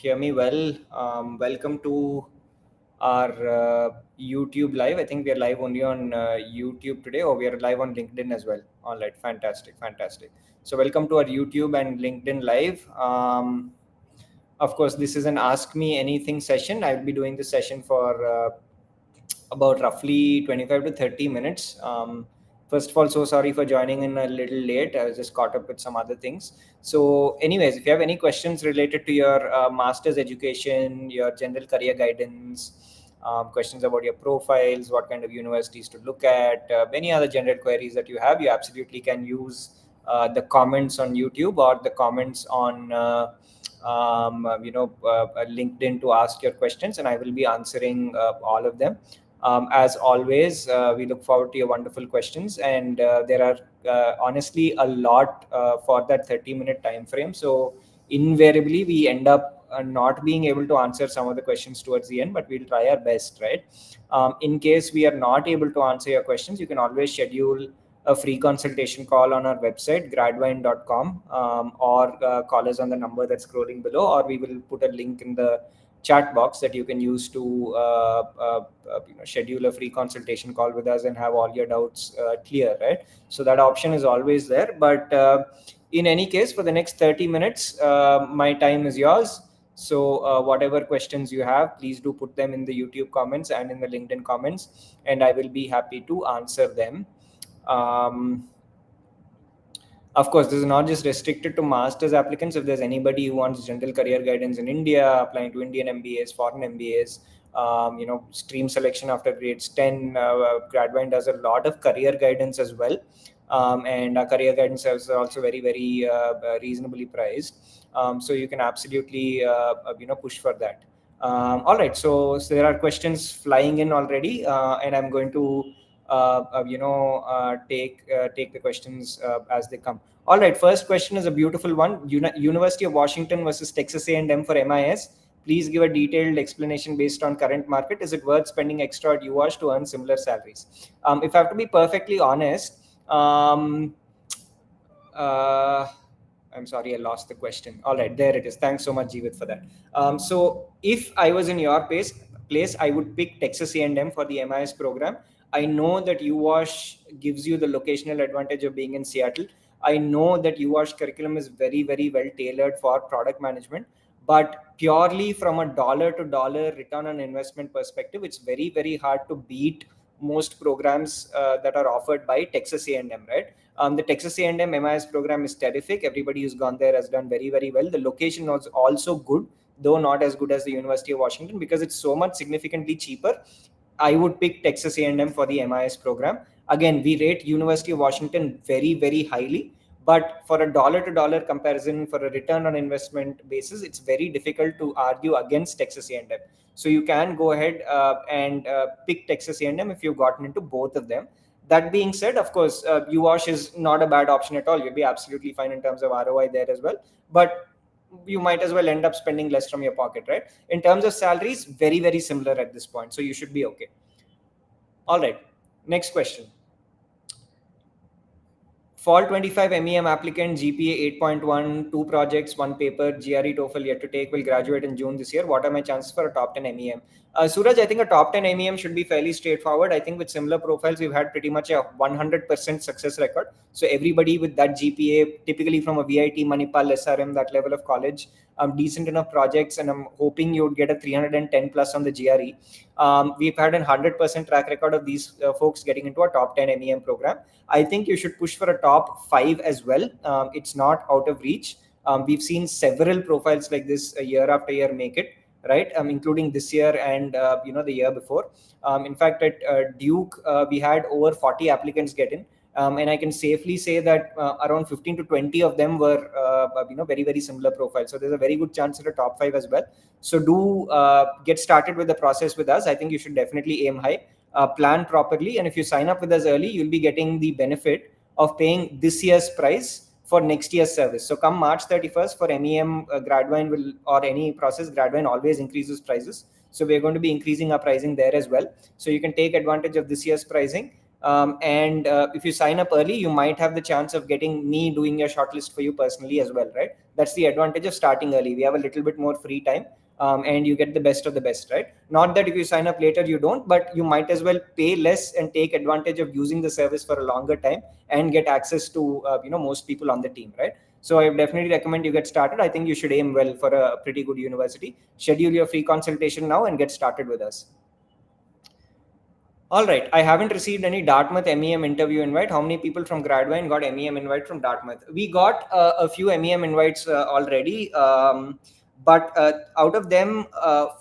hear me well, welcome to our YouTube live. I think we are live only on YouTube today, or we are live on LinkedIn as well. All right, fantastic. So welcome to our YouTube and LinkedIn live. Of course, this is an Ask Me Anything session. I'll be doing this session for about roughly 25 to 30 minutes. First of all, so sorry for joining in a little late. I was just caught up with some other things. So anyways, if you have any questions related to your master's education, your general career guidance, questions about your profiles, what kind of universities to look at, any other general queries that you have, you absolutely can use the comments on YouTube or the comments on LinkedIn to ask your questions, and I will be answering all of them. As always, we look forward to your wonderful questions, and there are honestly a lot for that 30-minute time frame. So invariably, we end up not being able to answer some of the questions towards the end, but we'll try our best, right? In case we are not able to answer your questions, you can always schedule a free consultation call on our website, gradvine.com, or call us on the number that's scrolling below, or we will put a link in the chat box that you can use to schedule a free consultation call with us and have all your doubts clear, right? So that option is always there. But in any case, for the next 30 minutes, my time is yours. So whatever questions you have, please do put them in the YouTube comments and in the LinkedIn comments, and I will be happy to answer them. Of course, this is not just restricted to master's applicants. If there's anybody who wants general career guidance in India, applying to Indian MBAs, foreign MBAs, stream selection after grades 10, Gradvine does a lot of career guidance as well. And our career guidance is also very, very reasonably priced. So you can absolutely, push for that. All right. So there are questions flying in already, and I'm going to take the questions as they come. All right, first question is a beautiful one. University of Washington versus Texas A&M for MIS. Please give a detailed explanation based on current market. Is it worth spending extra at UWash to earn similar salaries? If I have to be perfectly honest, I'm sorry, I lost the question. All right, there it is. Thanks so much, Jeevit, for that. So if I was in your place, I would pick Texas A&M for the MIS program. I know that UWash gives you the locational advantage of being in Seattle. I know that UWash curriculum is very, very well tailored for product management, but purely from a dollar to dollar return on investment perspective, it's very, very hard to beat most programs that are offered by Texas A&M, right? The Texas A&M MIS program is terrific. Everybody who's gone there has done very, very well. The location was also good, though not as good as the University of Washington, because it's so much significantly cheaper. I would pick Texas A&M for the MIS program. Again, we rate University of Washington very, very highly, but for a dollar to dollar comparison, for a return on investment basis, it's very difficult to argue against Texas A&M. So you can go ahead and pick Texas A&M if you've gotten into both of them. That being said, of course, UWash is not a bad option at all. You'll be absolutely fine in terms of ROI there as well. But you might as well end up spending less from your pocket, right? In terms of salaries, very, very similar at this point. So you should be okay. All right, next question. Fall 25 MEM applicant, GPA 8.1, 2 projects, 1 paper, GRE TOEFL yet to take, will graduate in June this year. What are my chances for a top 10 MEM? Suraj, I think a top 10 MEM should be fairly straightforward. I think with similar profiles, we've had pretty much a 100% success record. So everybody with that GPA, typically from a VIT, Manipal, SRM, that level of college, decent enough projects, and I'm hoping you would get a 310 plus on the GRE. We've had a 100% track record of these folks getting into a top 10 MEM program. I think you should push for a top 5 as well. It's not out of reach. We've seen several profiles like this year after year make it, right? Including this year and the year before. In fact, at Duke, we had over 40 applicants get in. And I can safely say that around 15 to 20 of them were, very, very similar profiles. So there's a very good chance at a top 5 as well. So do get started with the process with us. I think you should definitely aim high, plan properly. And if you sign up with us early, you'll be getting the benefit of paying this year's price for next year's service. So come March 31st for MEM, Gradvine will, or any process, Gradvine always increases prices. So we're going to be increasing our pricing there as well. So you can take advantage of this year's pricing. And if you sign up early, you might have the chance of getting me doing your shortlist for you personally as well, right? That's the advantage of starting early. We have a little bit more free time, and you get the best of the best, right? Not that if you sign up later you don't, but you might as well pay less and take advantage of using the service for a longer time and get access to most people on the team, right? So I definitely recommend you get started. I think you should aim well for a pretty good university. Schedule your free consultation now and get started with us. All right. I haven't received any Dartmouth MEM interview invite. How many people from Gradvine got MEM invite from Dartmouth? We got a few MEM invites already, but out of them,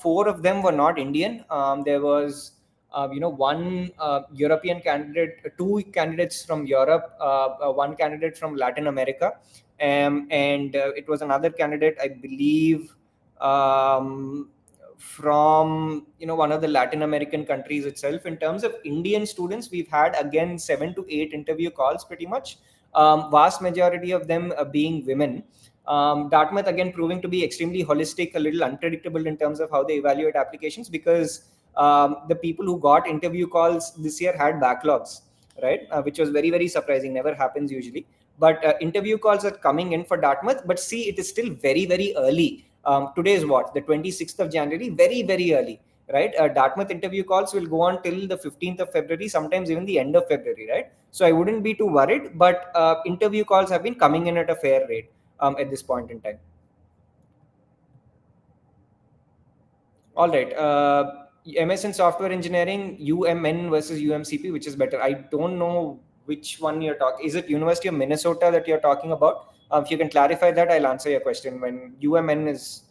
4 of them were not Indian. There was, one European candidate, 2 candidates from Europe, 1 candidate from Latin America, and it was another candidate, I believe. From one of the Latin American countries itself. In terms of Indian students, we've had again 7 to 8 interview calls pretty much. Vast majority of them being women. Dartmouth again proving to be extremely holistic, a little unpredictable in terms of how they evaluate applications, because the people who got interview calls this year had backlogs, right? Which was very, very surprising. Never happens usually. But interview calls are coming in for Dartmouth. But see, it is still very, very early. Today is what? The 26th of January, very, very early, right? Dartmouth interview calls will go on till the 15th of February, sometimes even the end of February, right? So I wouldn't be too worried, but interview calls have been coming in at a fair rate at this point in time. All right. MS in software engineering, UMN versus UMCP, which is better? I don't know which one you're talking. Is it University of Minnesota that you're talking about? If you can clarify that, I'll answer your question. When UMN is,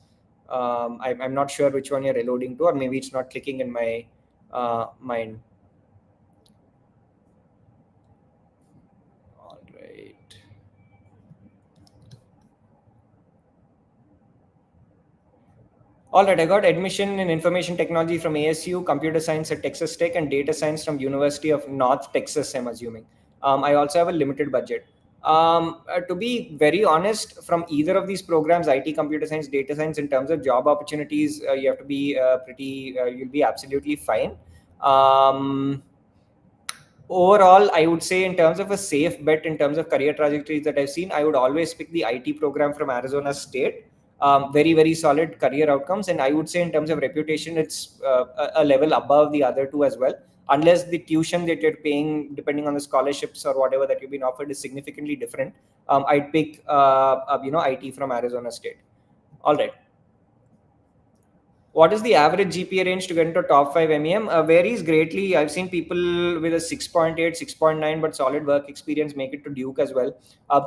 I'm not sure which one you're alluding to, or maybe it's not clicking in my mind. All right. All right, I got admission in information technology from ASU, computer science at Texas Tech, and data science from University of North Texas, I'm assuming. I also have a limited budget. To be very honest, from either of these programs, IT, computer science, data science, in terms of job opportunities, you have to be you'll be absolutely fine. Overall, I would say in terms of a safe bet, in terms of career trajectories that I've seen, I would always pick the IT program from Arizona State. Very, very solid career outcomes. And I would say in terms of reputation, it's a level above the other two as well. Unless the tuition that you're paying, depending on the scholarships or whatever that you've been offered, is significantly different, I'd pick IT from Arizona State. All right. What is the average GPA range to get into top 5 MEM? Varies greatly. I've seen people with a 6.8, 6.9, but solid work experience make it to Duke as well.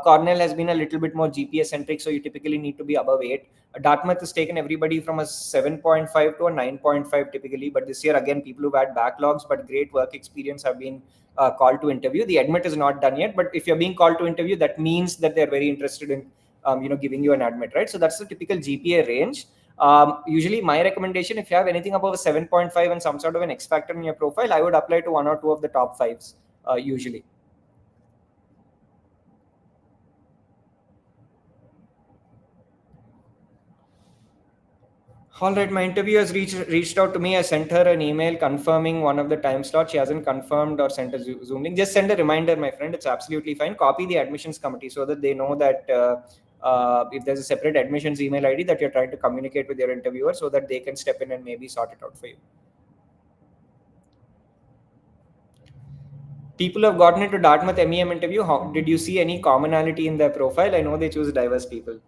Cornell has been a little bit more GPA centric, so you typically need to be above 8. Dartmouth has taken everybody from a 7.5 to a 9.5 typically, but this year again, people who've had backlogs but great work experience have been called to interview. The admit is not done yet, but if you're being called to interview, that means that they're very interested in giving you an admit, right? So that's the typical GPA range. Usually my recommendation, if you have anything above a 7.5 and some sort of an X factor in your profile, I would apply to 1 or 2 of the top 5s usually. All right, my interviewer has reached out to me. I sent her an email confirming one of the time slots. She hasn't confirmed or sent a Zoom link. Just send a reminder, my friend. It's absolutely fine. Copy the admissions committee so that they know that if there's a separate admissions email ID that you're trying to communicate with your interviewer, so that they can step in and maybe sort it out for you. People have gotten into Dartmouth MEM interview. How did you see any commonality in their profile? I know they choose diverse people.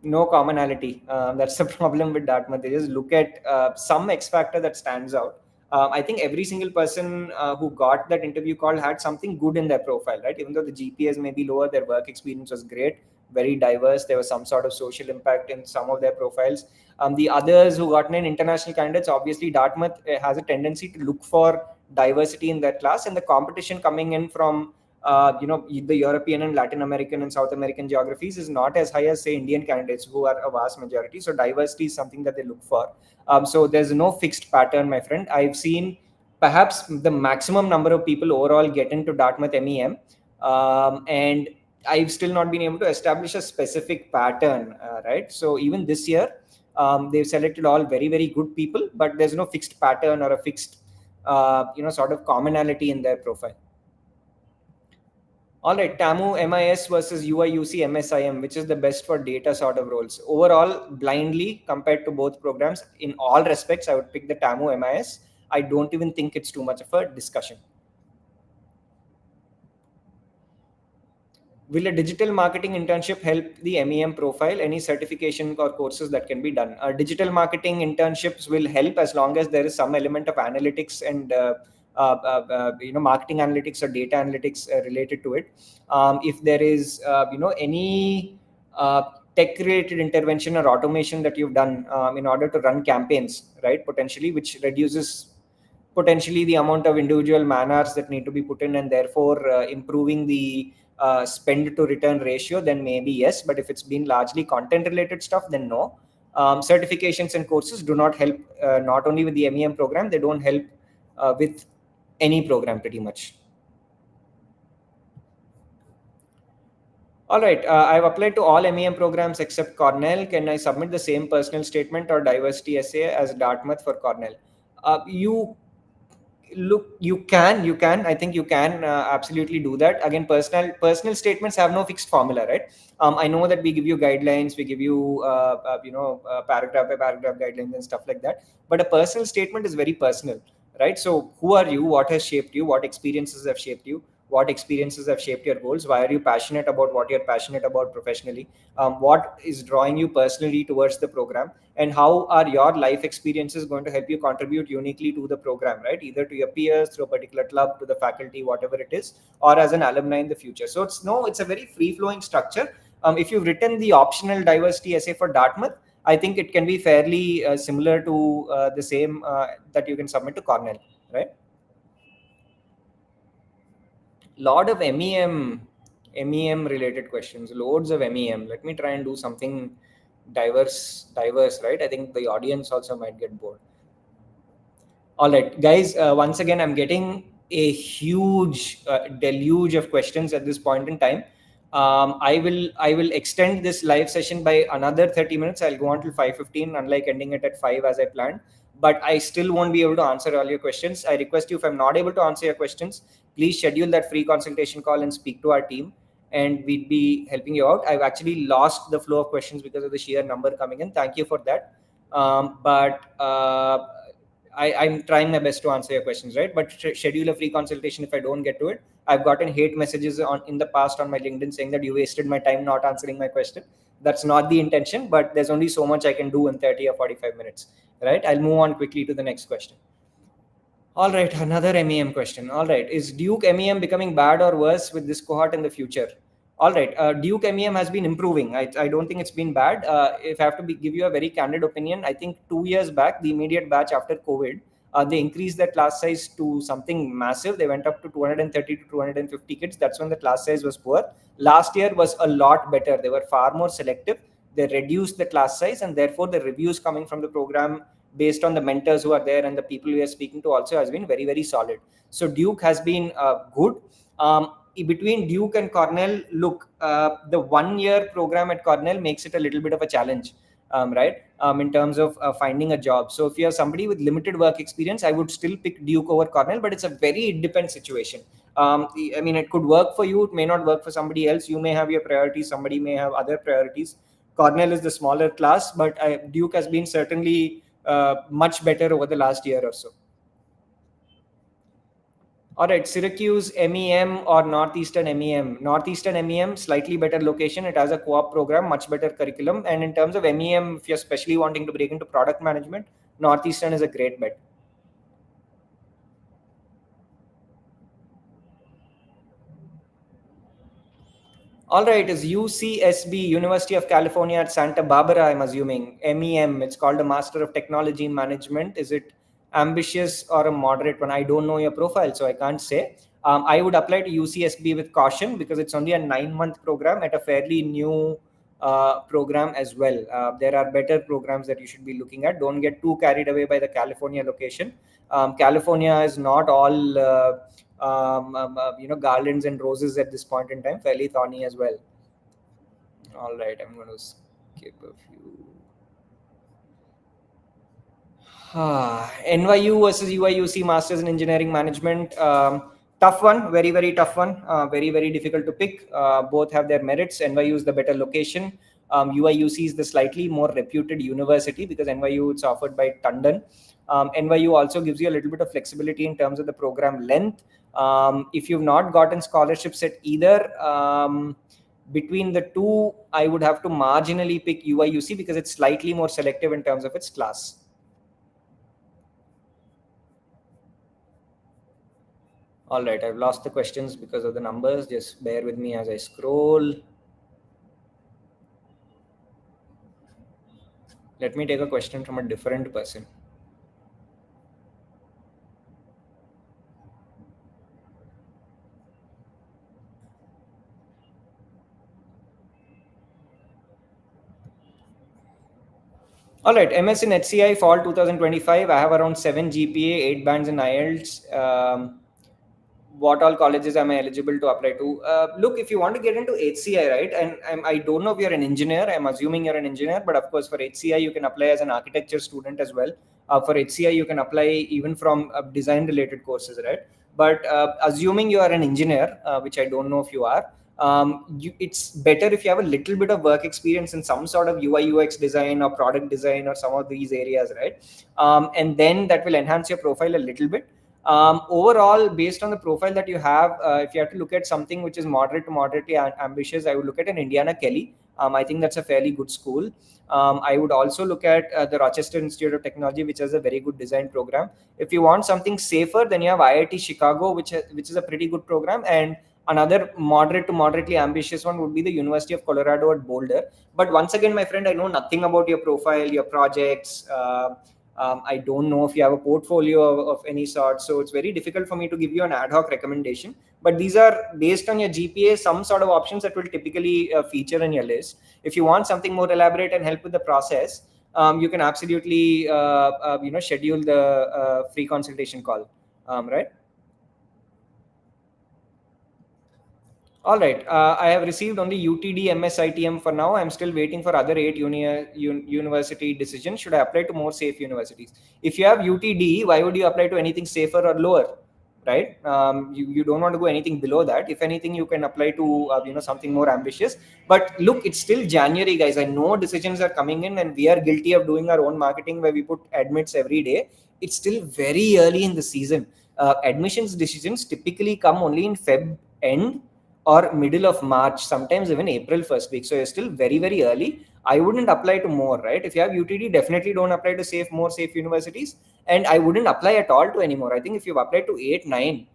No commonality. That's the problem with Dartmouth. They just look at some X factor that stands out. I think every single person who got that interview call had something good in their profile, right? Even though the GPAs may be lower, their work experience was great, very diverse. There was some sort of social impact in some of their profiles. The others who got in international candidates, obviously Dartmouth has a tendency to look for diversity in their class, and the competition coming in from the European and Latin American and South American geographies is not as high as, say, Indian candidates, who are a vast majority. So diversity is something that they look for. So there's no fixed pattern, my friend. I've seen perhaps the maximum number of people overall get into Dartmouth MEM, and I've still not been able to establish a specific pattern, right? So even this year, they've selected all very, very good people, but there's no fixed pattern or a fixed sort of commonality in their profile. All right, TAMU MIS versus UIUC MSIM, which is the best for data sort of roles? Overall, blindly compared to both programs, in all respects, I would pick the TAMU MIS. I don't even think it's too much of a discussion. Will a digital marketing internship help the MEM profile? Any certification or courses that can be done? Digital marketing internships will help as long as there is some element of analytics and marketing analytics or data analytics related to it. If there is any tech-related intervention or automation that you've done in order to run campaigns, right? Potentially, which reduces potentially the amount of individual man hours that need to be put in, and therefore improving the spend to return ratio, then maybe yes. But if it's been largely content related stuff, then no. Certifications and courses do not help, not only with the MEM program, they don't help with any program pretty much. All right, I've applied to all MEM programs except Cornell. Can I submit the same personal statement or diversity essay as Dartmouth for Cornell? You can, I think you can absolutely do that. Again, personal statements have no fixed formula, right? I know that we give you guidelines, we give you paragraph by paragraph guidelines and stuff like that, but a personal statement is very personal, right? So who are you, what has shaped you, what experiences have shaped you, what experiences have shaped your goals, why are you passionate about what you're passionate about professionally, what is drawing you personally towards the program, and how are your life experiences going to help you contribute uniquely to the program, right? Either to your peers, through a particular club, to the faculty, whatever it is, or as an alumni in the future. So it's a very free flowing structure. If you've written the optional diversity essay for Dartmouth, I think it can be fairly similar to the same that you can submit to Cornell, right? Lot of MEM related questions, loads of MEM. Let me try and do something diverse, right? I think the audience also might get bored. All right, guys, once again, I'm getting a huge deluge of questions at this point in time. I will extend this live session by another 30 minutes. I'll go on till 5:15, unlike ending it at 5 as I planned. But I still won't be able to answer all your questions. I request you, if I'm not able to answer your questions, please schedule that free consultation call and speak to our team, and we'd be helping you out. I've actually lost the flow of questions because of the sheer number coming in. Thank you for that. But I'm trying my best to answer your questions, right? But schedule a free consultation if I don't get to it. I've gotten hate messages in the past on my LinkedIn saying that you wasted my time not answering my question. That's not the intention, but there's only so much I can do in 30 or 45 minutes, right? I'll move on quickly to the next question. All right, another MEM question. All right, is Duke MEM becoming bad or worse with this cohort in the future? All right, Duke MEM has been improving. I don't think it's been bad. If I have to give you a very candid opinion, I think 2 years back, the immediate batch after COVID, they increased their class size to something massive. They went up to 230 to 250 kids. That's when the class size was poor. Last year was a lot better. They were far more selective. They reduced the class size, and therefore the reviews coming from the program based on the mentors who are there and the people we are speaking to also has been very, very solid. So Duke has been good. Between Duke and Cornell, look, the 1 year program at Cornell makes it a little bit of a challenge, right? In terms of finding a job. So if you're somebody with limited work experience, I would still pick Duke over Cornell, but it's a very independent situation. I mean, it could work for you. It may not work for somebody else. You may have your priorities. Somebody may have other priorities. Cornell is the smaller class, but Duke has been certainly much better over the last year or so. All right, Syracuse MEM or Northeastern MEM? Northeastern MEM, slightly better location. It has a co-op program, much better curriculum. And in terms of MEM, if you're especially wanting to break into product management, Northeastern is a great bet. All right, is UCSB, University of California at Santa Barbara, I'm assuming, MEM. It's called a Master of Technology Management. Is it ambitious or a moderate one? I don't know your profile, so I can't say. I would apply to UCSB with caution because it's only a 9-month program at a fairly new program as well. There are better programs that you should be looking at. Don't get too carried away by the California location. California is not all garlands and roses at this point in time, fairly thorny as well. All right, I'm going to skip a few. NYU versus UIUC Masters in Engineering Management. Tough one, very, very tough one. Very, very difficult to pick. Both have their merits. NYU is the better location. UIUC is the slightly more reputed university because NYU it's offered by Tandon. NYU also gives you a little bit of flexibility in terms of the program length. If you've not gotten scholarships at either, between the two, I would have to marginally pick UIUC because it's slightly more selective in terms of its class. All right, I've lost the questions because of the numbers. Just bear with me as I scroll. Let me take a question from a different person. All right, MS in HCI fall 2025. I have around 7 GPA, 8 bands in IELTS. What all colleges am I eligible to apply to? Look, if you want to get into HCI, right? And I don't know if you're an engineer. I'm assuming you're an engineer, but of course, for HCI, you can apply as an architecture student as well. For HCI, you can apply even from design-related courses, right? But assuming you are an engineer, which I don't know if you are, it's better if you have a little bit of work experience in some sort of UI UX design or product design or some of these areas, right? And then that will enhance your profile a little bit. Overall, based on the profile that you have, if you have to look at something which is moderate to moderately ambitious, I would look at an Indiana Kelly. I think that's a fairly good school. I would also look at the Rochester Institute of Technology, which has a very good design program. If you want something safer, then you have IIT Chicago, which is a pretty good program. And another moderate to moderately ambitious one would be the University of Colorado at Boulder. But once again, my friend, I know nothing about your profile, your projects. I don't know if you have a portfolio of any sort. So it's very difficult for me to give you an ad hoc recommendation. But these are based on your GPA, some sort of options that will typically feature in your list. If you want something more elaborate and help with the process, you can absolutely schedule the free consultation call, right? All right. I have received only UTD MSITM for now. I'm still waiting for other 8 university decisions. Should I apply to more safe universities? If you have UTD, why would you apply to anything safer or lower? Right? You don't want to go anything below that. If anything, you can apply to something more ambitious. But look, it's still January, guys. I know decisions are coming in, and we are guilty of doing our own marketing where we put admits every day. It's still very early in the season. Admissions decisions typically come only in Feb end or middle of March, sometimes even April first week. So you're still very, very early. I wouldn't apply to more, right? If you have UTD, definitely don't apply to more safe universities. And I wouldn't apply at all to anymore. I think if you've applied to 8, 9,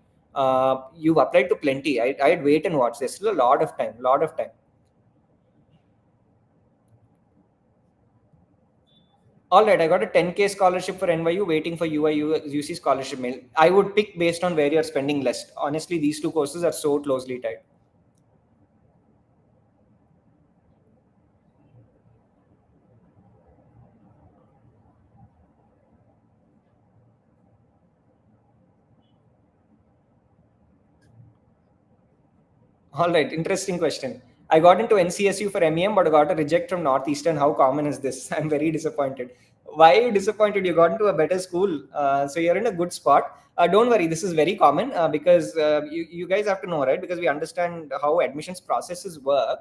you've applied to plenty. I'd wait and watch. There's still a lot of time, All right, I got a 10K scholarship for NYU, waiting for UIUC scholarship mail. I would pick based on where you're spending less. Honestly, these two courses are so closely tied. All right, interesting question. I got into NCSU for MEM, but got a reject from Northeastern. How common is this? I'm very disappointed. Why are you disappointed? You got into a better school, so you're in a good spot. Don't worry, this is very common because you guys have to know, right? Because we understand how admissions processes work.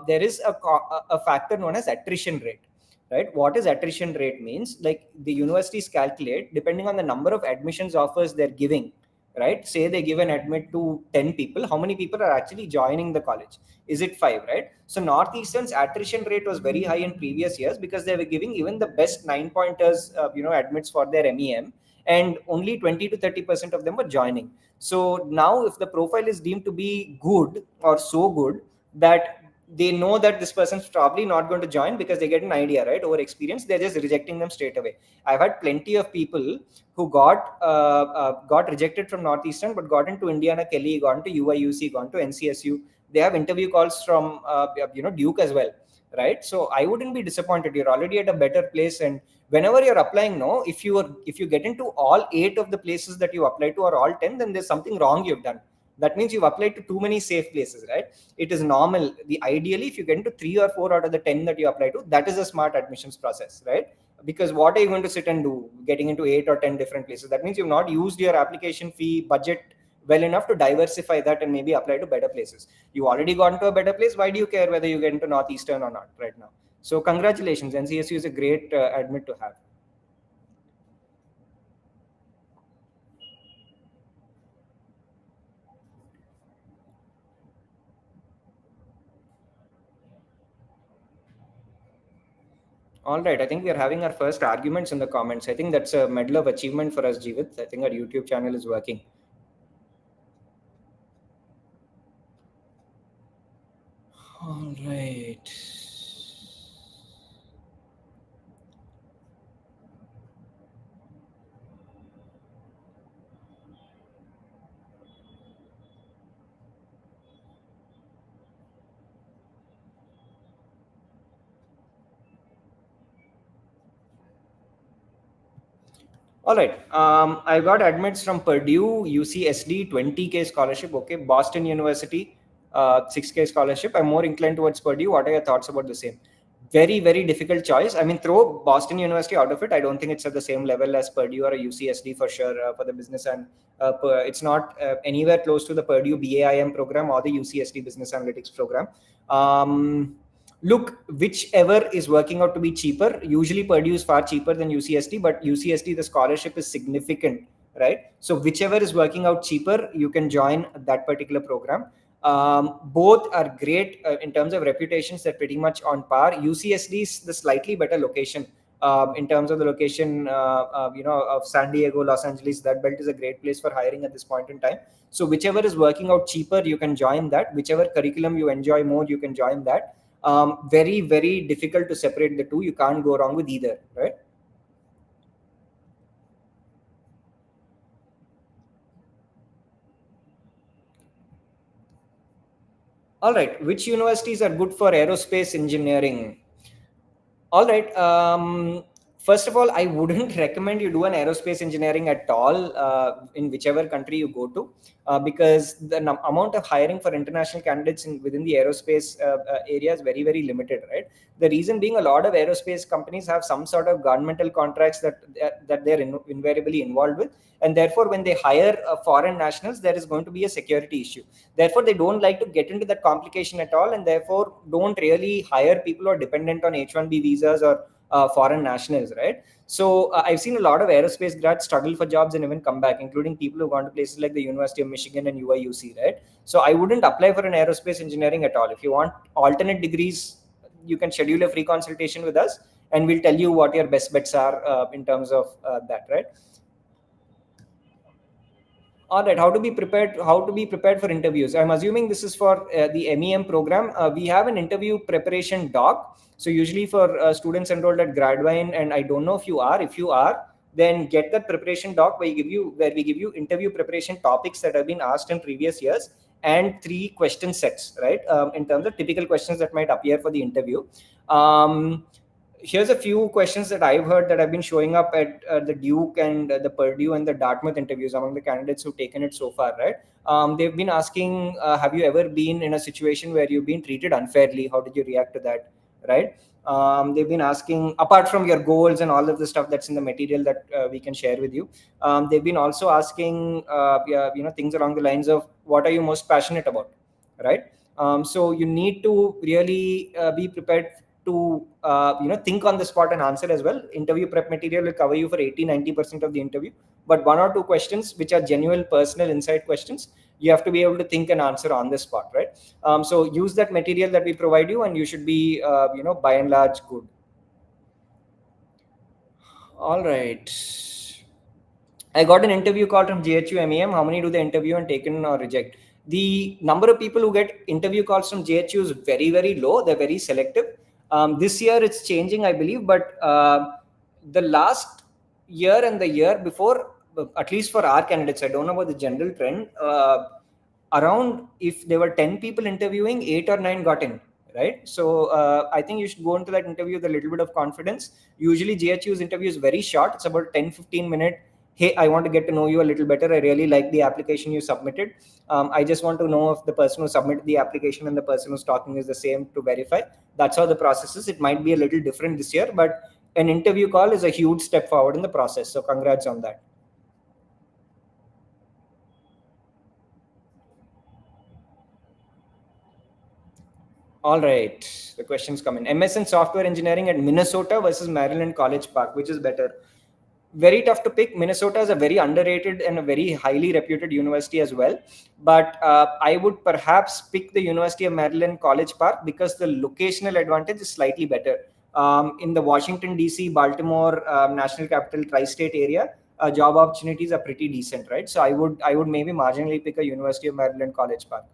There is a factor known as attrition rate, right? What is attrition rate means? Like the universities calculate depending on the number of admissions offers they're giving, right? Say they give an admit to 10 people, how many people are actually joining the college? Is it 5, right? So Northeastern's attrition rate was very high in previous years because they were giving even the best 9-pointers, admits for their MEM, and only 20 to 30% of them were joining. So now if the profile is deemed to be good or so good that they know that this person's probably not going to join because they get an idea, right? Over experience, they're just rejecting them straight away. I've had plenty of people who got rejected from Northeastern, but got into Indiana Kelly, got into UIUC, got into NCSU. They have interview calls from Duke as well, right? So I wouldn't be disappointed. You're already at a better place, and whenever you're applying, no, if you get into all 8 of the places that you apply to or all 10, then there's something wrong you've done. That means you've applied to too many safe places, right? It is normal. Ideally, if you get into 3 or 4 out of the 10 that you apply to, that is a smart admissions process, right? because what are you going to sit and do getting into 8 or 10 different places? That means you've not used your application fee budget well enough to diversify that and maybe apply to better places. You already got into a better place. Why do you care whether you get into Northeastern or not right now? So congratulations, NCSU is a great admit to have. All right, I think we are having our first arguments in the comments. I think that's a medal of achievement for us, Jeevit. I think our YouTube channel is working. All right. All right. I got admits from Purdue, UCSD, 20K scholarship. Okay. Boston University, 6K scholarship. I'm more inclined towards Purdue. What are your thoughts about the same? Very, very difficult choice. I mean, throw Boston University out of it. I don't think it's at the same level as Purdue or a UCSD for sure for the business. And it's not anywhere close to the Purdue BAIM program or the UCSD business analytics program. Look, whichever is working out to be cheaper. Usually Purdue is far cheaper than UCSD, but UCSD, the scholarship is significant, right? So whichever is working out cheaper, you can join that particular program. Both are great in terms of reputations. They're pretty much on par. UCSD is the slightly better location in terms of the location, of San Diego, Los Angeles. That belt is a great place for hiring at this point in time. So whichever is working out cheaper, you can join that. Whichever curriculum you enjoy more, you can join that. Very, very difficult to separate the two. You can't go wrong with either, right? All right. Which universities are good for aerospace engineering? All right. First of all, I wouldn't recommend you do an aerospace engineering at all in whichever country you go to, because the amount of hiring for international candidates within the aerospace area is very, very limited, right? The reason being, a lot of aerospace companies have some sort of governmental contracts that they're invariably involved with, and therefore, when they hire foreign nationals, there is going to be a security issue. Therefore, they don't like to get into that complication at all, and therefore don't really hire people who are dependent on H-1B visas or foreign nationals, right? So I've seen a lot of aerospace grads struggle for jobs and even come back, including people who've gone to places like the University of Michigan and UIUC, right? So I wouldn't apply for an aerospace engineering at all. If you want alternate degrees, you can schedule a free consultation with us, and we'll tell you what your best bets are in terms of that, right? All right, how to be prepared? How to be prepared for interviews? I'm assuming this is for the MEM program. We have an interview preparation doc. So usually for students enrolled at Gradvine, and I don't know if you are. If you are, then get that preparation doc where we give you interview preparation topics that have been asked in previous years and 3 question sets, right? In terms of typical questions that might appear for the interview. Here's a few questions that I've heard that have been showing up at the Duke and the Purdue and the Dartmouth interviews among the candidates who've taken it so far, right? They've been asking, have you ever been in a situation where you've been treated unfairly? How did you react to that, right? They've been asking, apart from your goals and all of the stuff that's in the material that we can share with you, they've been also asking, things along the lines of, what are you most passionate about, right? So you need to really be prepared to think on the spot and answer as well. Interview prep material will cover you for 80-90% of the interview, but 1 or 2 questions which are genuine personal insight questions, you have to be able to think and answer on the spot, right? So use that material that we provide you, and you should be by and large good. All right, I got an interview call from JHU MEM. How many do they interview and taken or reject? The number of people who get interview calls from JHU is very, very low. They're very selective. This year it's changing, I believe, but the last year and the year before, at least for our candidates, I don't know about the general trend. Around, if there were 10 people interviewing, 8 or 9 got in, right? So I think you should go into that interview with a little bit of confidence. Usually JHU's interview is very short. It's about 10-15 minute. Hey, I want to get to know you a little better. I really like the application you submitted. I just want to know if the person who submitted the application and the person who's talking is the same, to verify. That's how the process is. It might be a little different this year, but an interview call is a huge step forward in the process. So congrats on that. All right, the questions come in. MS in software engineering at Minnesota versus Maryland College Park, which is better? Very tough to pick. Minnesota is a very underrated and a very highly reputed university as well. But I would perhaps pick the University of Maryland College Park because the locational advantage is slightly better. In the Washington, D.C., Baltimore, National Capital, Tri-State area, job opportunities are pretty decent, right? So I would maybe marginally pick a University of Maryland College Park.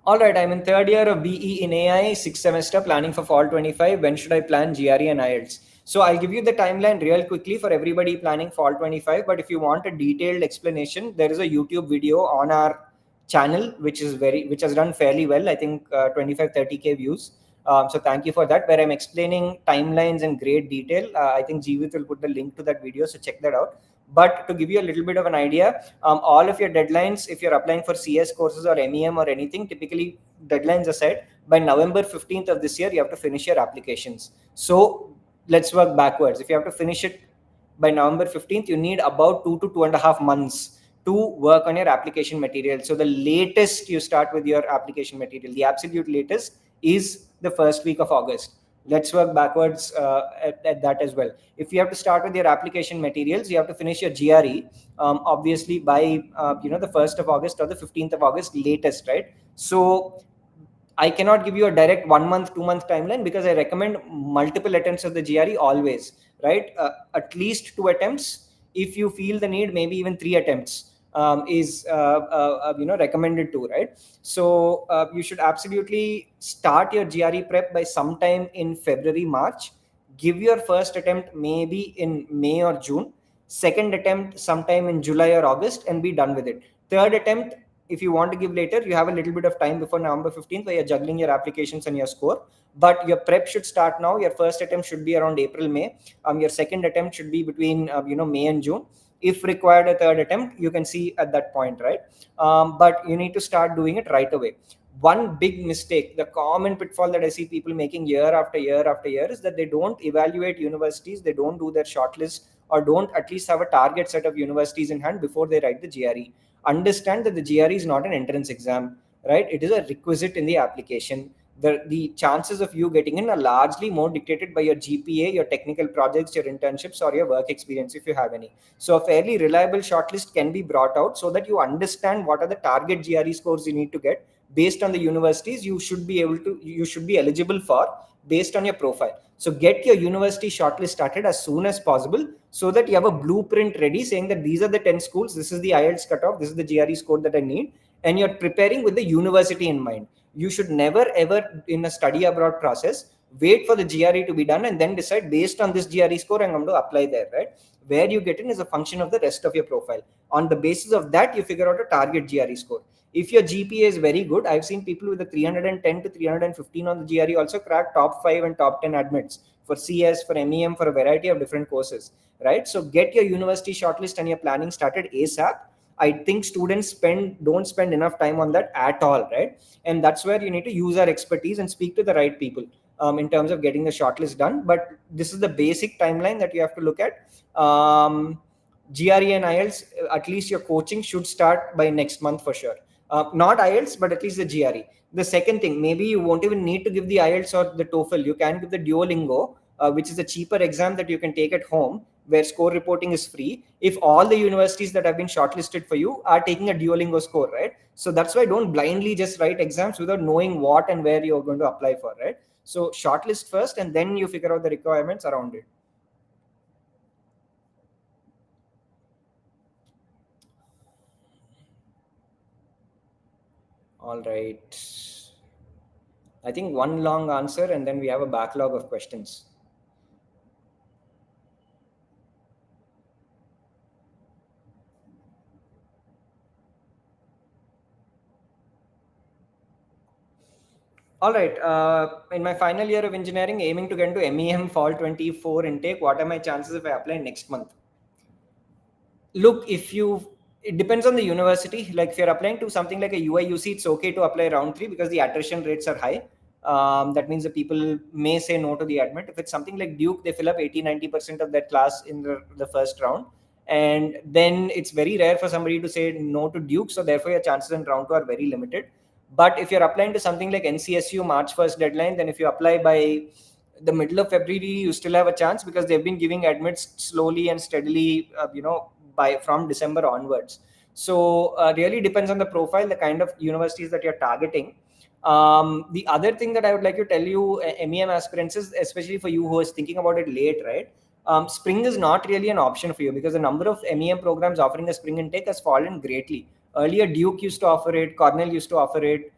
All right, I'm in third year of BE in AI, sixth semester, planning for fall 25. When should I plan GRE and IELTS? So I'll give you the timeline real quickly for everybody planning fall 25. But if you want a detailed explanation, there is a YouTube video on our channel, which has done fairly well. I think 25-30K views. So thank you for that, where I'm explaining timelines in great detail. I think Jeevit will put the link to that video, so check that out. But to give you a little bit of an idea, all of your deadlines, if you're applying for CS courses or MEM or anything, typically deadlines are set by November 15th of this year. You have to finish your applications. So let's work backwards. If you have to finish it by November 15th, you need about 2 to 2.5 months to work on your application material. So the latest you start with your application material, the absolute latest, is the first week of August. Let's work backwards at that as well. If you have to start with your application materials, you have to finish your GRE, obviously by the 1st of August or the 15th of August latest, right? So I cannot give you a direct 1 month, 2 month timeline because I recommend multiple attempts of the GRE always, right? At least 2 attempts. If you feel the need, maybe even 3 attempts is recommended to, right? So you should absolutely start your GRE prep by sometime in February, March. Give your first attempt maybe in May or June. Second attempt sometime in July or August, and be done with it. Third attempt, if you want to give later, you have a little bit of time before November 15th where you're juggling your applications and your score. But your prep should start now. Your first attempt should be around April, May. Your second attempt should be between May and June. If required, a third attempt, you can see at that point, right? But you need to start doing it right away. One big mistake, the common pitfall that I see people making year after year after year, is that they don't evaluate universities, they don't do their shortlist, or don't at least have a target set of universities in hand before they write the GRE. Understand that the GRE is not an entrance exam, right? It is a requisite in the application. The chances of you getting in are largely more dictated by your GPA, your technical projects, your internships, or your work experience, if you have any. So a fairly reliable shortlist can be brought out so that you understand what are the target GRE scores you need to get based on the universities you should be eligible for based on your profile. So get your university shortlist started as soon as possible so that you have a blueprint ready saying that these are the 10 schools, this is the IELTS cutoff, this is the GRE score that I need, and you're preparing with the university in mind. You should never ever, in a study abroad process, wait for the GRE to be done and then decide based on this GRE score I'm going to apply there, right? Where you get in is a function of the rest of your profile. On the basis of that, you figure out a target GRE score. If your GPA is very good, I've seen people with a 310 to 315 on the GRE also crack top 5 and top 10 admits for CS, for MEM, for a variety of different courses, right? So get your university shortlist and your planning started ASAP. I think students don't spend enough time on that at all, right? And that's where you need to use our expertise and speak to the right people in terms of getting the shortlist done. But this is the basic timeline that you have to look at. GRE and IELTS, at least your coaching should start by next month for sure. Not IELTS, but at least the GRE. The second thing, maybe you won't even need to give the IELTS or the TOEFL. You can give the Duolingo, which is a cheaper exam that you can take at home, where score reporting is free. If all the universities that have been shortlisted for you are taking a Duolingo score, right? So that's why don't blindly just write exams without knowing what and where you're going to apply for, right? So shortlist first, and then you figure out the requirements around it. All right. I think one long answer, and then we have a backlog of questions. All right. In my final year of engineering, aiming to get into MEM fall 24 intake, what are my chances if I apply next month? Look, it depends on the university. Like if you're applying to something like a UIUC, it's okay to apply round 3 because the attrition rates are high. That means the people may say no to the admit. If it's something like Duke, they fill up 80-90% of their class in the first round. And then it's very rare for somebody to say no to Duke. So therefore your chances in round 2 are very limited. But if you're applying to something like NCSU March 1st deadline, then if you apply by the middle of February, you still have a chance, because they've been giving admits slowly and steadily, from December onwards. So really depends on the profile, the kind of universities that you're targeting. The other thing that I would like to tell you, MEM aspirants, is especially for you who is thinking about it late, right? Spring is not really an option for you, because the number of MEM programs offering a spring intake has fallen greatly. Earlier, Duke used to offer it, Cornell used to offer it,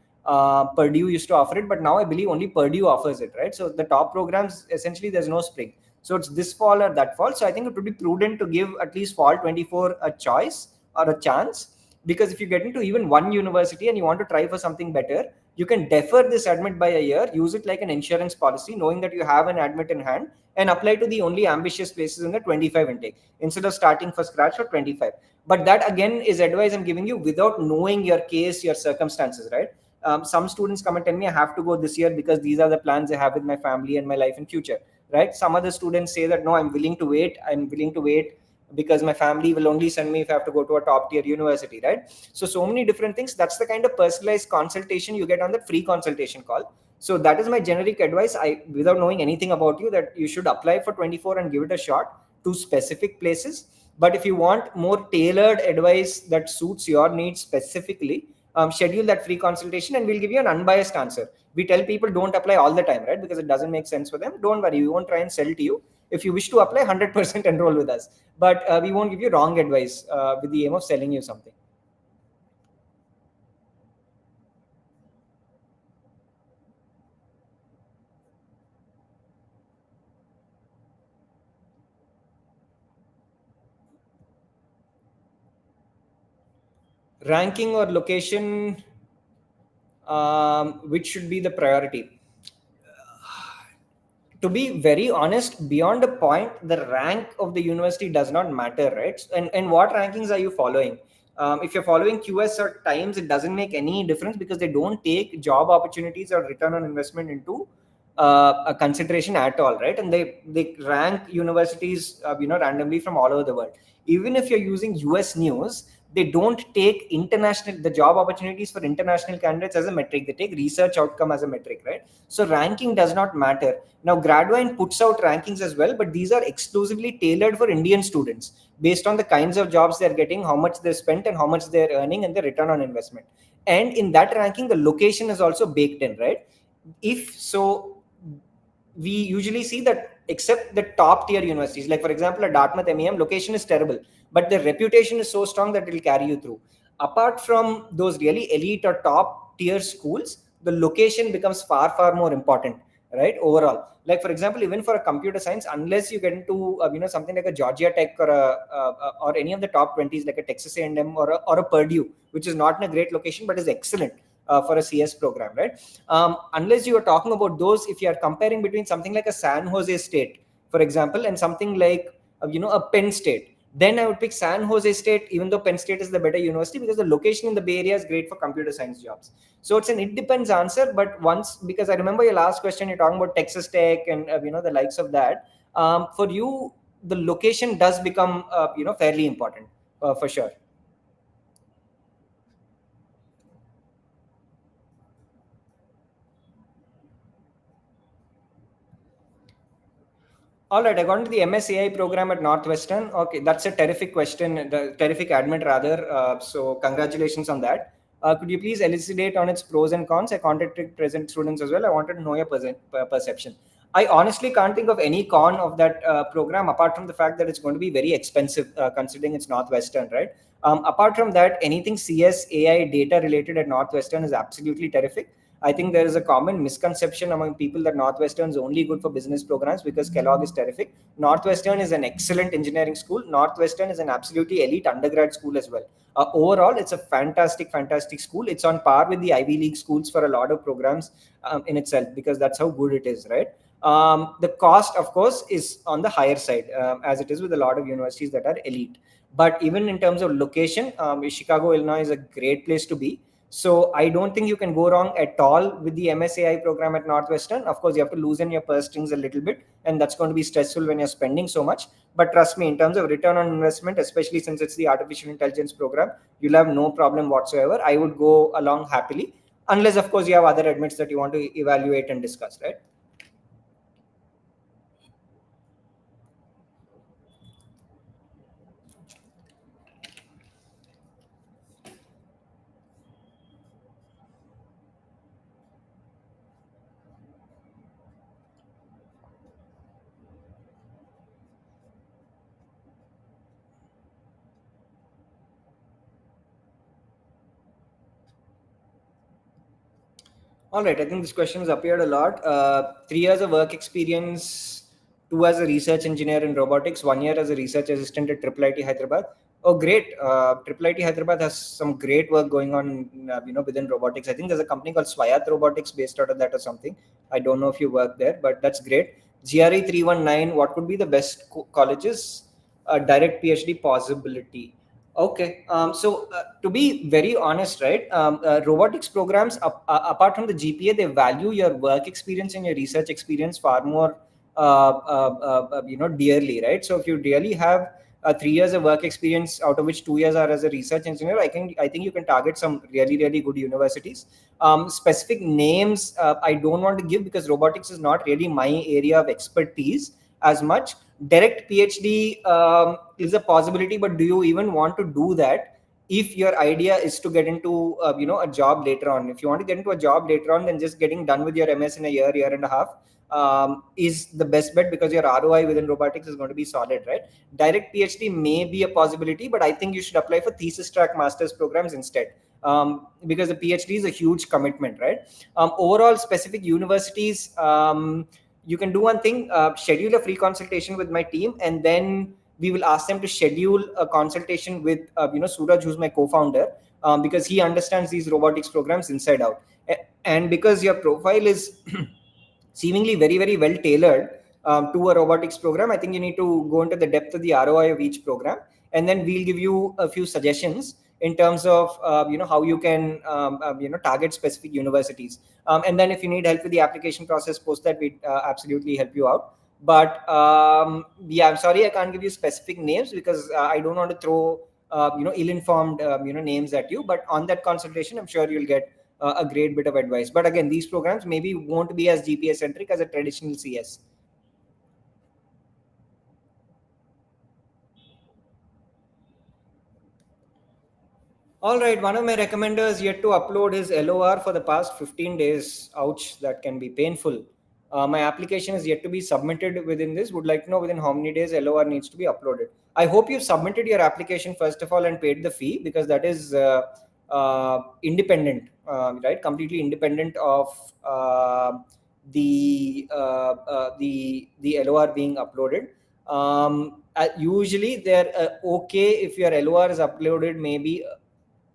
Purdue used to offer it, but now I believe only Purdue offers it, right? So the top programs, essentially, there's no spring. So it's this fall or that fall. So I think it would be prudent to give at least fall 24 a choice or a chance, because if you get into even one university and you want to try for something better, you can defer this admit by a year, use it like an insurance policy, knowing that you have an admit in hand, and apply to the only ambitious places in the 25 intake instead of starting from scratch for 25. But that again is advice I'm giving you without knowing your case, your circumstances, right? Some students come and tell me I have to go this year because these are the plans I have with my family and my life in future, right? Some other students say that no, I'm willing to wait because my family will only send me if I have to go to a top tier university, right? So many different things. That's the kind of personalized consultation you get on that free consultation call. So that is my generic advice. Without knowing anything about you, that you should apply for 24 and give it a shot to specific places. But if you want more tailored advice that suits your needs specifically, schedule that free consultation and we'll give you an unbiased answer. We tell people don't apply all the time, right? Because it doesn't make sense for them. Don't worry, we won't try and sell to you. If you wish to apply, 100% enroll with us. But we won't give you wrong advice with the aim of selling you something. Ranking or location, which should be the priority? To be very honest, beyond a point, the rank of the university does not matter, right? And what rankings are you following? If you're following QS or Times, it doesn't make any difference, because they don't take job opportunities or return on investment into a consideration at all, right? And they rank universities, randomly from all over the world. Even if you're using US News, they don't take the job opportunities for international candidates as a metric. They take research outcome as a metric, right? So ranking does not matter. Now, Gradvine puts out rankings as well, but these are exclusively tailored for Indian students based on the kinds of jobs they're getting, how much they spent, and how much they're earning, and the return on investment. And in that ranking, the location is also baked in, right? If so, we usually see that except the top tier universities, like for example, a Dartmouth MEM, location is terrible, but the reputation is so strong that it will carry you through. Apart from those really elite or top tier schools, the location becomes far, far more important, right? Overall, like for example, even for a computer science, unless you get into something like a Georgia Tech or any of the top 20s, like a Texas A&M or a Purdue, which is not in a great location but is excellent for a CS program, right? Unless you are talking about those, if you are comparing between something like a San Jose State, for example, and something like a Penn State, then I would pick San Jose State, even though Penn State is the better university, because the location in the Bay Area is great for computer science jobs. So it's an it depends answer. But because I remember your last question, you're talking about Texas Tech and the likes of that. For you, the location does become fairly important for sure. All right, I got into the MSAI program at Northwestern. Okay, that's a terrific question, the terrific admit rather. So congratulations on that. Could you please elucidate on its pros and cons? I contacted present students as well. I wanted to know your perception. I honestly can't think of any con of that program apart from the fact that it's going to be very expensive, considering it's Northwestern, right? Apart from that, anything CS, AI, data related at Northwestern is absolutely terrific. I think there is a common misconception among people that Northwestern is only good for business programs because Kellogg is terrific. Northwestern is an excellent engineering school. Northwestern is an absolutely elite undergrad school as well. Overall, it's a fantastic, fantastic school. It's on par with the Ivy League schools for a lot of programs in itself, because that's how good it is, right? The cost, of course, is on the higher side, as it is with a lot of universities that are elite. But even in terms of location, Chicago, Illinois is a great place to be. So I don't think you can go wrong at all with the MSAI program at Northwestern. Of course, you have to loosen your purse strings a little bit, and that's going to be stressful when you're spending so much. But trust me, in terms of return on investment, especially since it's the artificial intelligence program, you'll have no problem whatsoever. I would go along happily, unless, of course, you have other admits that you want to evaluate and discuss, right? All right, I think this question has appeared a lot. 3 years of work experience, 2 as a research engineer in robotics, 1 year as a research assistant at IIIT Hyderabad. Oh, great! IIIT Hyderabad has some great work going on, within robotics. I think there's a company called Swayat Robotics based out of that or something. I don't know if you work there, but that's great. GRE 319. What could be the best colleges? Direct PhD possibility. Okay. So to be very honest, right, robotics programs, apart from the GPA, they value your work experience and your research experience far more, dearly, right? So if you really have 3 years of work experience, out of which 2 years are as a research engineer, I think you can target some really, really good universities. Specific names, I don't want to give because robotics is not really my area of expertise as much. Direct PhD is a possibility, but do you even want to do that if your idea is to get into a job later on? If you want to get into a job later on, then just getting done with your MS in a year and a half is the best bet, because your ROI within robotics is going to be solid, right? Direct PhD may be a possibility, but I think you should apply for thesis track master's programs instead, because the PhD is a huge commitment, right? Overall, specific universities, you can do one thing, schedule a free consultation with my team, and then we will ask them to schedule a consultation with Suraj, who's my co-founder, because he understands these robotics programs inside out. And because your profile is seemingly very, very well tailored to a robotics program, I think you need to go into the depth of the ROI of each program, and then we'll give you a few suggestions in terms of how you can target specific universities, and then if you need help with the application process post that, we absolutely help you out. But yeah, I'm sorry I can't give you specific names, because I don't want to throw ill-informed names at you, but on that consultation I'm sure you'll get a great bit of advice. But again, these programs maybe won't be as GPA centric as a traditional CS. All right, one of my recommenders yet to upload his LOR for the past 15 days. Ouch, that can be painful. My application is yet to be submitted within this. Would like to know within how many days LOR needs to be uploaded. I hope you've submitted your application first of all and paid the fee, because that is independent, right? Completely independent of the LOR being uploaded. Usually they're okay if your LOR is uploaded maybe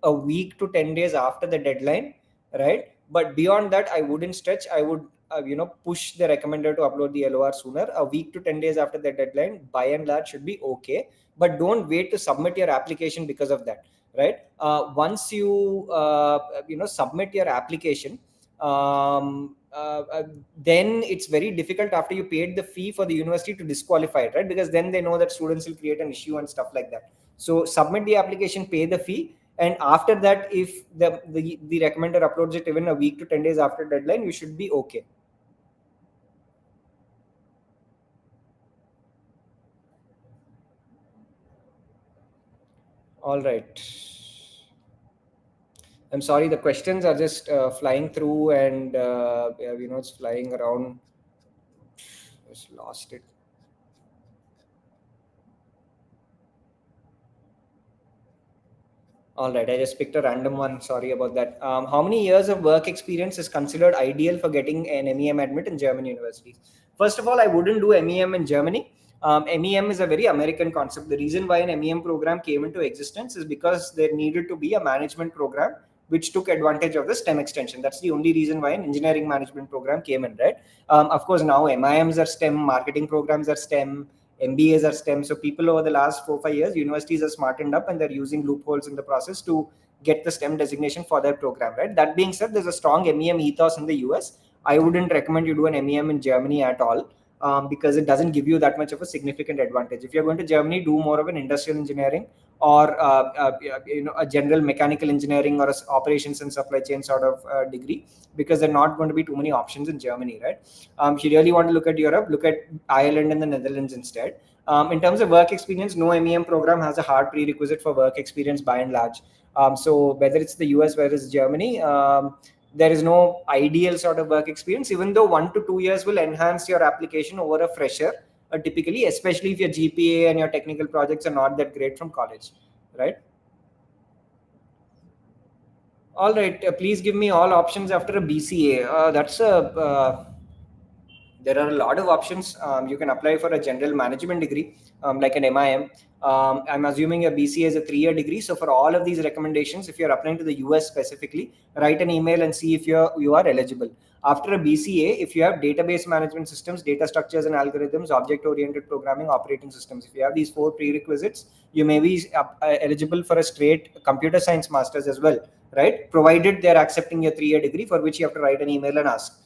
a week to 10 days after the deadline, right? But beyond that, I wouldn't stretch. I would push the recommender to upload the LOR sooner. A week to 10 days after the deadline, by and large, should be okay. But don't wait to submit your application because of that, right? Once you submit your application, then it's very difficult after you paid the fee for the university to disqualify it, right? Because then they know that students will create an issue and stuff like that. So submit the application, pay the fee, and after that, if the recommender uploads it even a week to 10 days after deadline, you should be okay. All right. I'm sorry, the questions are just flying through, and it's flying around. Just lost it. All right, I just picked a random one. Sorry about that. How many years of work experience is considered ideal for getting an MEM admit in German universities? First of all, I wouldn't do MEM in Germany. MEM is a very American concept. The reason why an MEM program came into existence is because there needed to be a management program which took advantage of the STEM extension. That's the only reason why an engineering management program came in, right? Of course, now MIMs are STEM, marketing programs are STEM, MBAs are STEM. So people over the last 4-5 years, universities are smartened up and they're using loopholes in the process to get the STEM designation for their program, right? That being said, there's a strong MEM ethos in the US. I wouldn't recommend you do an MEM in Germany at all, because it doesn't give you that much of a significant advantage. If you're going to Germany, do more of an industrial engineering or a general mechanical engineering or a operations and supply chain sort of degree, because there are not going to be too many options in Germany, right? If you really want to look at Europe, look at Ireland and the Netherlands instead. In terms of work experience, no MEM program has a hard prerequisite for work experience by and large. So whether it's the US, whether it's Germany, there is no ideal sort of work experience, even though 1 to 2 years will enhance your application over a fresher, typically, especially if your GPA and your technical projects are not that great from college, right? All right, please give me all options after a BCA. There are a lot of options. You can apply for a general management degree, like an MIM. I'm assuming a BCA is a 3-year degree. So for all of these recommendations, if you're applying to the US specifically, write an email and see if you are eligible. After a BCA, if you have database management systems, data structures and algorithms, object-oriented programming, operating systems, if you have these 4 prerequisites, you may be eligible for a straight computer science master's as well, right? Provided they're accepting your 3-year degree, for which you have to write an email and ask.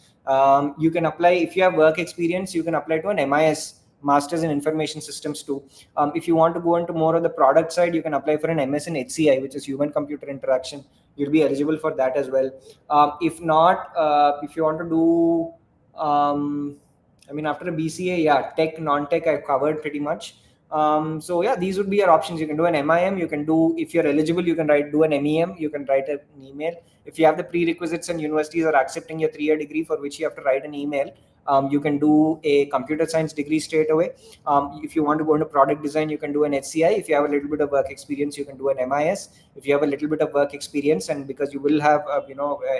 You can apply, if you have work experience, you can apply to an MIS, Masters in Information Systems too. If you want to go into more of the product side, you can apply for an MS in HCI, which is Human Computer Interaction. You'll be eligible for that as well. If not, if you want to do, after a BCA, yeah, tech, non-tech, I've covered pretty much. So yeah, these would be your options. You can do an MIM. You can do, if you're eligible, you can do an MEM. You can write an email. If you have the prerequisites and universities are accepting your 3-year degree, for which you have to write an email, you can do a computer science degree straight away. If you want to go into product design, you can do an HCI. If you have a little bit of work experience, you can do an MIS. If you have a little bit of work experience, and because you will have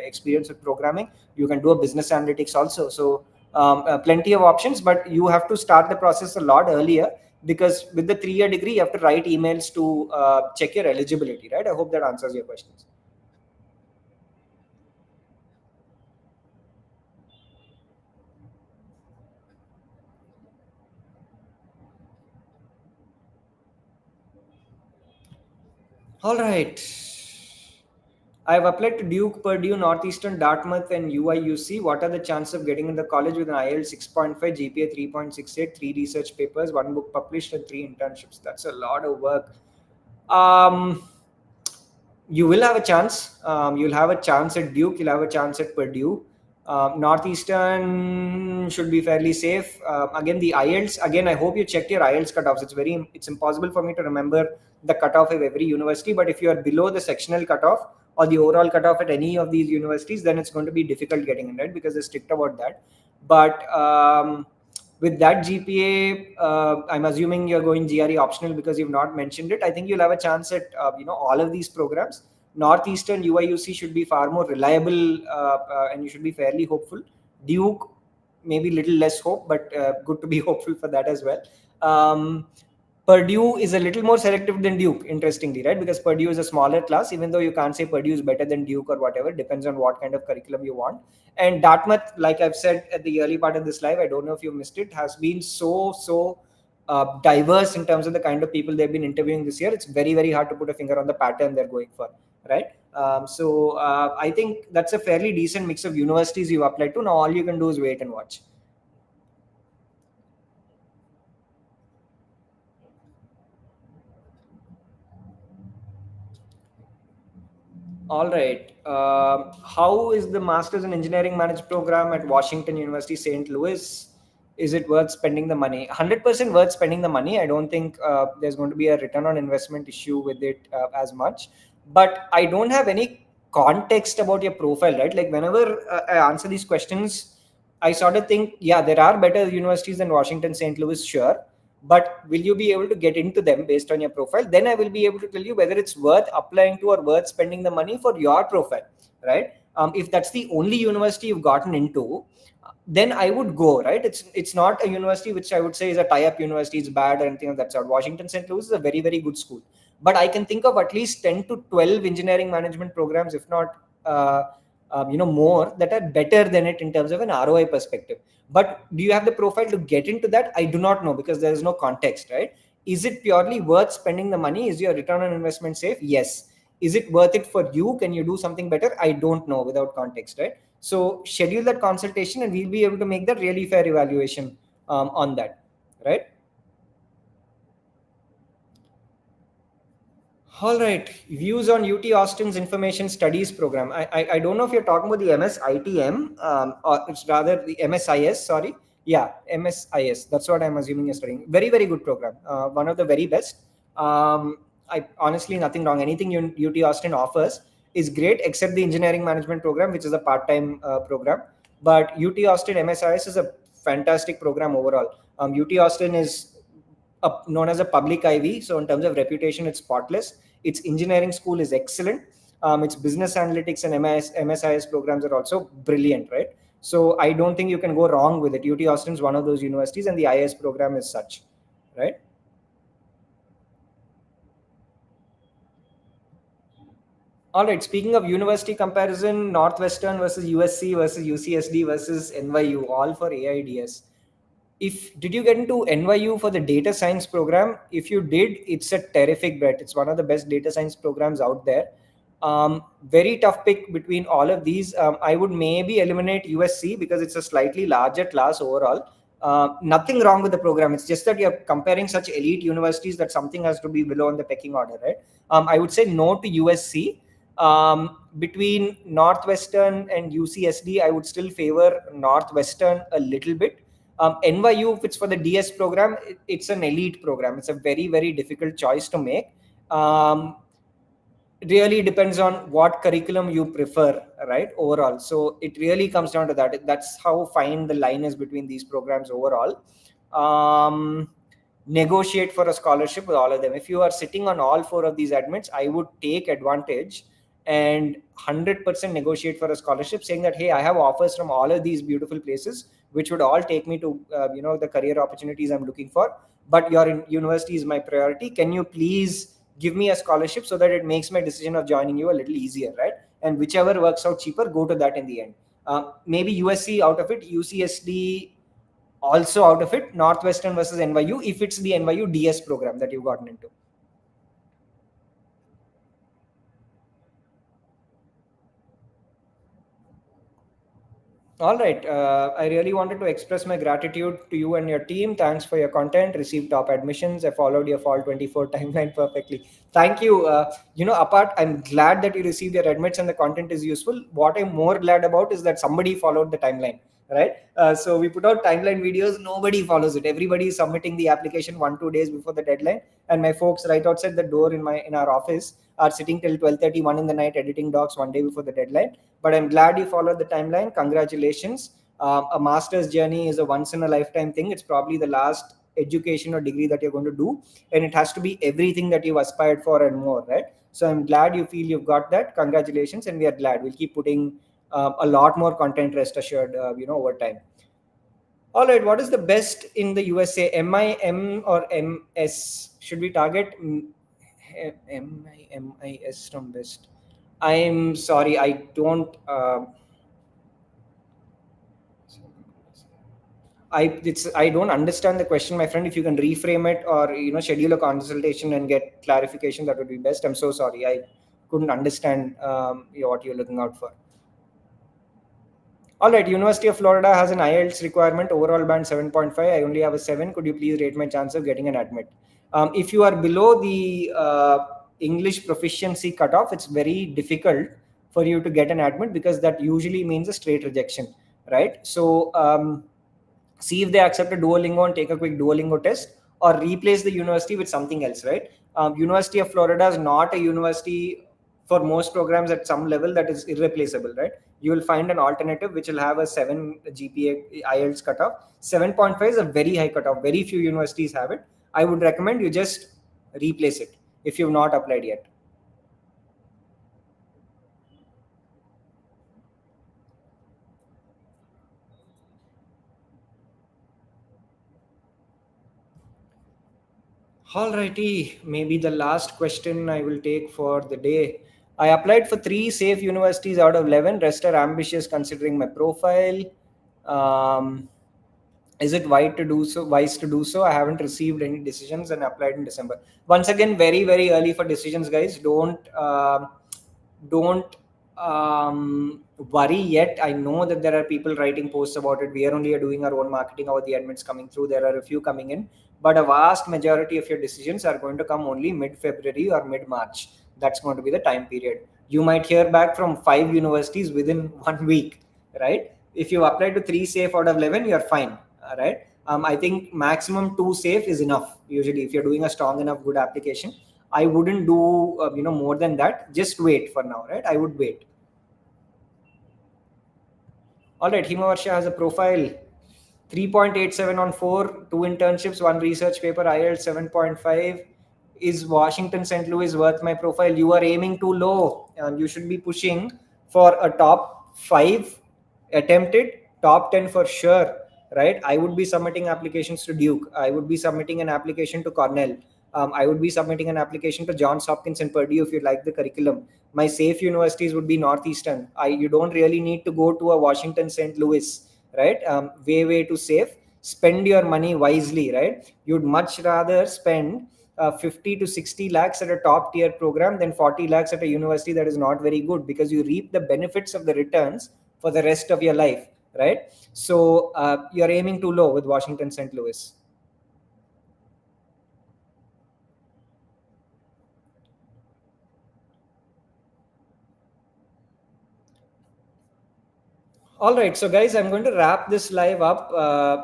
experience with programming, you can do a business analytics also. So plenty of options, but you have to start the process a lot earlier, because with the 3-year degree, you have to write emails to check your eligibility, right? I hope that answers your questions. All right. I've applied to Duke, Purdue, Northeastern, Dartmouth, and UIUC. What are the chances of getting into college with an IELTS 6.5, GPA 3.68, 3 research papers, 1 book published, and 3 internships? That's a lot of work. You will have a chance. You'll have a chance at Duke. You'll have a chance at Purdue. Northeastern should be fairly safe. Again, the IELTS. Again, I hope you checked your IELTS cutoffs. It's impossible for me to remember the cutoff of every university. But if you are below the sectional cutoff or the overall cutoff at any of these universities, then it's going to be difficult getting in, right? Because they're strict about that. But with that GPA, I'm assuming you're going GRE optional because you've not mentioned it. I think you'll have a chance at all of these programs. Northeastern, UIUC should be far more reliable, and you should be fairly hopeful. Duke, maybe little less hope, but good to be hopeful for that as well. Purdue is a little more selective than Duke, interestingly, right? Because Purdue is a smaller class, even though you can't say Purdue is better than Duke or whatever, depends on what kind of curriculum you want. And Dartmouth, like I've said at the early part of this live, I don't know if you missed it, has been so diverse in terms of the kind of people they've been interviewing this year. It's very, very hard to put a finger on the pattern they're going for, right? So I think that's a fairly decent mix of universities you applied to. Now all you can do is wait and watch. All right. How is the Masters in Engineering Management program at Washington University, St. Louis? Is it worth spending the money? 100% worth spending the money. I don't think there's going to be a return on investment issue with it as much. But I don't have any context about your profile, right? Like whenever I answer these questions, I sort of think, yeah, there are better universities than Washington, St. Louis, sure. But will you be able to get into them based on your profile? Then I will be able to tell you whether it's worth applying to or worth spending the money for your profile, right? If that's the only university you've gotten into, then I would go, right? It's not a university which I would say is a tie-up university, it's bad or anything of that sort. Washington St. Louis is a very, very good school. But I can think of at least 10 to 12 engineering management programs, if not more, that are better than it in terms of an ROI perspective. But do you have the profile to get into that? I do not know, because there is no context, right? Is it purely worth spending the money? Is your return on investment safe? Yes. Is it worth it for you? Can you do something better? I don't know without context, right? So schedule that consultation and we'll be able to make that really fair evaluation on that, right? All right. Views on UT Austin's Information Studies program. I don't know if you're talking about the MSITM or it's rather the MSIS, sorry. Yeah, MSIS. That's what I'm assuming you're studying. Very, very good program. One of the very best. I honestly, nothing wrong. Anything UT Austin offers is great except the engineering management program, which is a part-time program. But UT Austin MSIS is a fantastic program overall. UT Austin is known as a public IV. So in terms of reputation, it's spotless. Its engineering school is excellent. Its business analytics and MSIS programs are also brilliant, right? So I don't think you can go wrong with it. UT Austin is one of those universities, and the IS program is such, right? All right. Speaking of university comparison, Northwestern versus USC versus UCSD versus NYU, all for AIDS. Did you get into NYU for the data science program? If you did, it's a terrific bet. It's one of the best data science programs out there. Very tough pick between all of these. I would maybe eliminate USC because it's a slightly larger class overall. Nothing wrong with the program. It's just that you're comparing such elite universities that something has to be below on the pecking order, right? I would say no to USC. Between Northwestern and UCSD, I would still favor Northwestern a little bit. NYU, if it's for the DS program, it's an elite program. It's a very, very difficult choice to make. Really depends on what curriculum you prefer, right? Overall. So it really comes down to that. That's how fine the line is between these programs overall. Negotiate for a scholarship with all of them. If you are sitting on all four of these admits, I would take advantage and 100% negotiate for a scholarship, saying that, hey, I have offers from all of these beautiful places, which would all take me to the career opportunities I'm looking for. But your university is my priority. Can you please give me a scholarship so that it makes my decision of joining you a little easier, right? And whichever works out cheaper, go to that in the end. Maybe USC out of it, UCSD also out of it, Northwestern versus NYU, if it's the NYU DS program that you've gotten into. All right. I really wanted to express my gratitude to you and your team. Thanks for your content. Received top admissions. I followed your fall 24 timeline perfectly. Thank you. I'm glad that you received your admits and the content is useful. What I'm more glad about is that somebody followed the timeline, right? So we put out timeline videos. Nobody follows it. Everybody is submitting the application 1-2 days before the deadline. And my folks right outside the door in our office are sitting till 12:31 in the night editing docs one day before the deadline. But I'm glad you followed the timeline. Congratulations. A master's journey is a once in a lifetime thing. It's probably the last education or degree that you're going to do. And it has to be everything that you've aspired for and more, right? So I'm glad you feel you've got that. Congratulations. And we are glad. We'll keep putting a lot more content, rest assured, over time. All right. What is the best in the USA? MIM or MS? Should we target MIS from best? I'm sorry, I don't. I don't understand the question, my friend. If you can reframe it or schedule a consultation and get clarification, that would be best. I'm so sorry, I couldn't understand what you're looking out for. All right, University of Florida has an IELTS requirement, overall band 7.5. I only have a 7. Could you please rate my chance of getting an admit? If you are below the English proficiency cutoff, it's very difficult for you to get an admit because that usually means a straight rejection, right? So see if they accept a Duolingo and take a quick Duolingo test, or replace the university with something else, right? University of Florida is not a university for most programs at some level that is irreplaceable, right? You will find an alternative which will have a 7 GPA IELTS cutoff. 7.5 is a very high cutoff. Very few universities have it. I would recommend you just replace it if you've not applied yet. Alrighty, maybe the last question I will take for the day. I applied for 3 safe universities out of 11. Rest are ambitious considering my profile. Is it wise to do so? I haven't received any decisions and applied in December. Once again, very, very early for decisions, guys. Don't worry yet. I know that there are people writing posts about it. We are only doing our own marketing about the admits coming through. There are a few coming in, but a vast majority of your decisions are going to come only mid-February or mid-March. That's going to be the time period. You might hear back from 5 universities within 1 week, right? If you apply to 3 safe out of 11, you're fine, right? I think maximum 2 safe is enough. Usually, if you're doing a strong enough good application, I wouldn't do more than that. Just wait for now, right? I would wait. All right, Himavarsha has a profile 3.87 on 4, 2 internships, 1 research paper, IELTS 7.5. Is Washington St. Louis worth my profile? You are aiming too low. You should be pushing for a top 5 attempted, top 10 for sure, right? I would be submitting applications to Duke. I would be submitting an application to Cornell. I would be submitting an application to Johns Hopkins and Purdue if you like the curriculum. My safe universities would be Northeastern. You don't really need to go to a Washington St. Louis, right? Way too safe. Spend your money wisely, right? You'd much rather spend 50 to 60 lakhs at a top tier program than 40 lakhs at a university that is not very good, because you reap the benefits of the returns for the rest of your life, right? So you're aiming too low with Washington St. Louis. All right, so guys, I'm going to wrap this live up.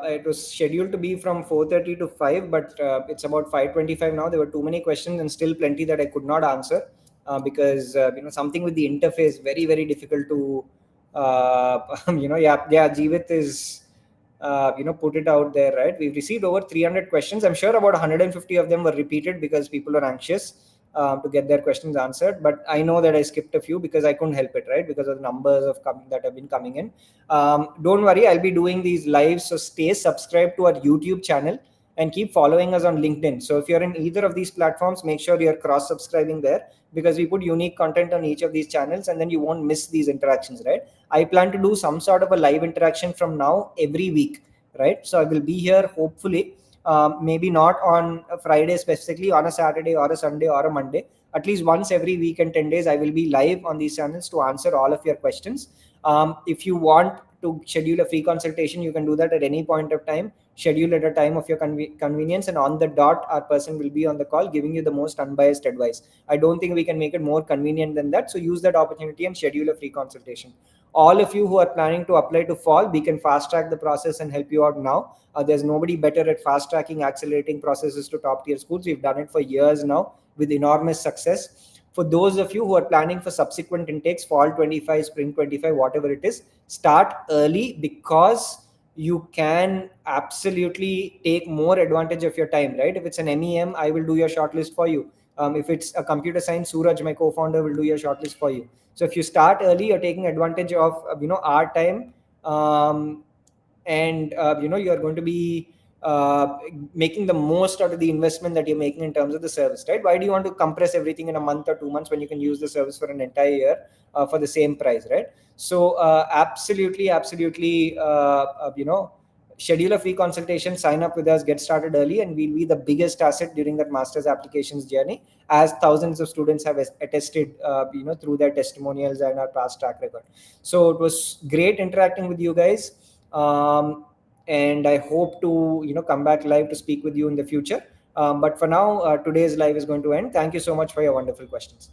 It was scheduled to be from 4:30 to 5, but it's about 5:25 now. There were too many questions and still plenty that I could not answer because something with the interface very difficult to yeah. Jeevit is put it out there, right? We've received over 300 questions. I'm sure about 150 of them were repeated because people are anxious to get their questions answered. But I know that I skipped a few because I couldn't help it, right? Because of the numbers that have been coming in. Don't worry, I'll be doing these live. So stay subscribed to our YouTube channel and keep following us on LinkedIn. So if you're in either of these platforms, make sure you're cross-subscribing there, because we put unique content on each of these channels and then you won't miss these interactions, right? I plan to do some sort of a live interaction from now every week, right? So I will be here hopefully, maybe not on a Friday specifically, on a Saturday or a Sunday or a Monday. At least once every week and 10 days, I will be live on these channels to answer all of your questions. If you want to schedule a free consultation, you can do that at any point of time. Schedule at a time of your convenience, and on the dot, our person will be on the call giving you the most unbiased advice. I don't think we can make it more convenient than that. So use that opportunity and schedule a free consultation. All of you who are planning to apply to fall, we can fast track the process and help you out now. There's nobody better at fast tracking, accelerating processes to top tier schools. We've done it for years now with enormous success. For those of you who are planning for subsequent intakes, fall 25, spring 25, whatever it is, start early, because you can absolutely take more advantage of your time, right? If it's an MEM, I will do your shortlist for you. If it's a computer science, Suraj, my co-founder, will do your shortlist for you. So if you start early, you're taking advantage of our time, and you're going to be making the most out of the investment that you're making in terms of the service, right? Why do you want to compress everything in a month or 2 months when you can use the service for an entire year for the same price, right? So absolutely, schedule a free consultation, sign up with us, get started early, and we'll be the biggest asset during that master's applications journey, as thousands of students have attested through their testimonials and our past track record. So it was great interacting with you guys, and I hope to come back live to speak with you in the future. But for now, today's live is going to end. Thank you so much for your wonderful questions.